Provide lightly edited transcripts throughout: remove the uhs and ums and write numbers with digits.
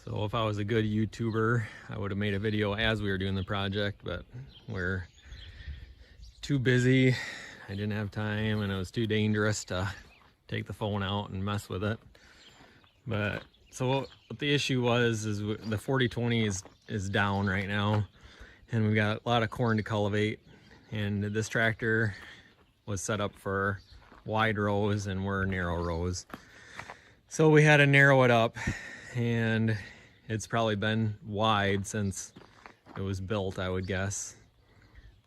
So if I was a good YouTuber, I would have made a video as we were doing the project, but we're too busy. I didn't have time and it was too dangerous to take the phone out and mess with it. But so what the issue was is the 4020 is down right now and we've got a lot of corn to cultivate, and this tractor was set up for wide rows and we're narrow rows. So we had to narrow it up, and it's probably been wide since it was built, I would guess.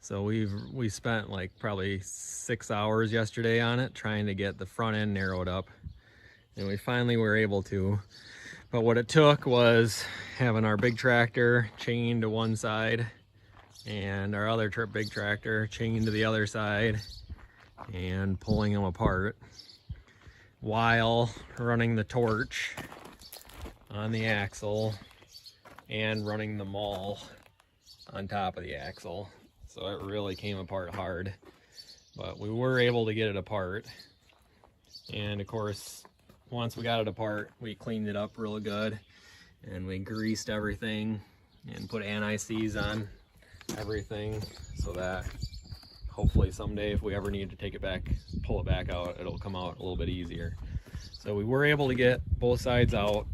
So we spent like probably 6 hours yesterday on it trying to get the front end narrowed up, and we finally were able to. But what it took was having our big tractor chained to one side and our other big tractor chained to the other side and pulling them apart while running the torch on the axle and running the maul on top of the axle. So it really came apart hard, but we were able to get it apart. And of course, once we got it apart, we cleaned it up real good and we greased everything and put anti-seize on everything so that hopefully someday if we ever need to take it back, pull it back out, it'll come out a little bit easier. So we were able to get both sides out,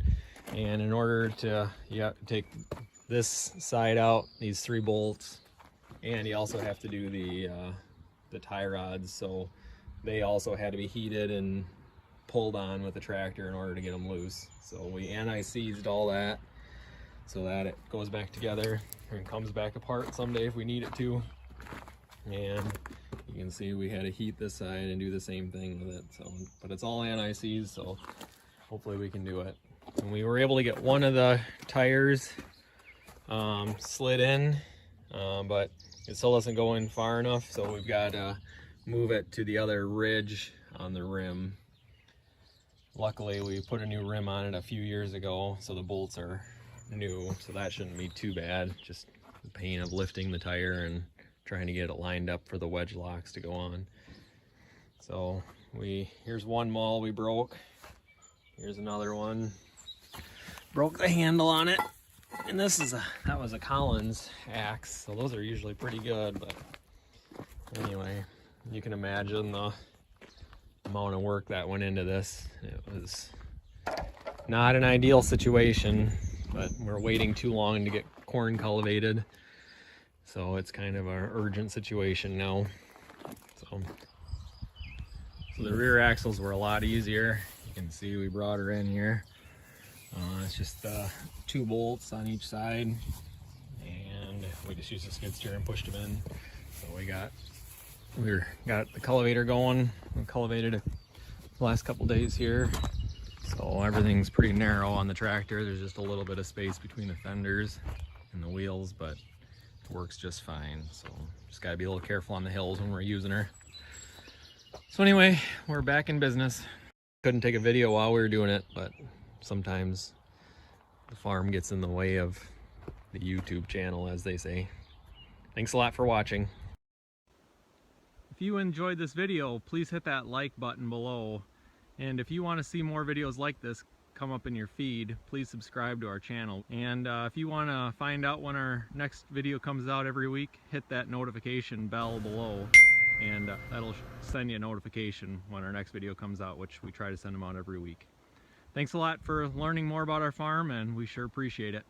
and in order to, you have to take this side out, these 3 bolts, and you also have to do the tie rods, so they also had to be heated and pulled on with the tractor in order to get them loose. So we anti-seized all that so that it goes back together and comes back apart someday if we need it to. And you can see we had to heat this side and do the same thing with it. So, but it's all anti-seize, so hopefully we can do it. And we were able to get one of the tires slid in, but it still doesn't go in far enough, so we've got to move it to the other ridge on the rim. Luckily we put a new rim on it a few years ago, so the bolts are new, so that shouldn't be too bad. Just the pain of lifting the tire and trying to get it lined up for the wedge locks to go on. So here's one maul we broke. Here's another one. Broke the handle on it. And that was a Collins axe, so those are usually pretty good, but anyway, you can imagine the amount of work that went into this. It was not an ideal situation, but we're waiting too long to get corn cultivated, so it's kind of an urgent situation now. So the rear axles were a lot easier. You can see we brought her in here. It's just 2 bolts on each side, and we just used the skid steer and pushed them in. So we got the cultivator going. We cultivated it the last couple days here, so everything's pretty narrow on the tractor. There's just a little bit of space between the fenders and the wheels, but it works just fine. So just gotta be a little careful on the hills when we're using her. So anyway, we're back in business. Couldn't take a video while we were doing it, but sometimes the farm gets in the way of the YouTube channel, as they say. Thanks a lot for watching. If you enjoyed this video, please hit that like button below. And if you want to see more videos like this come up in your feed, please subscribe to our channel. And if you want to find out when our next video comes out every week, hit that notification bell below, and that'll send you a notification when our next video comes out, which we try to send them out every week. Thanks a lot for learning more about our farm, and we sure appreciate it.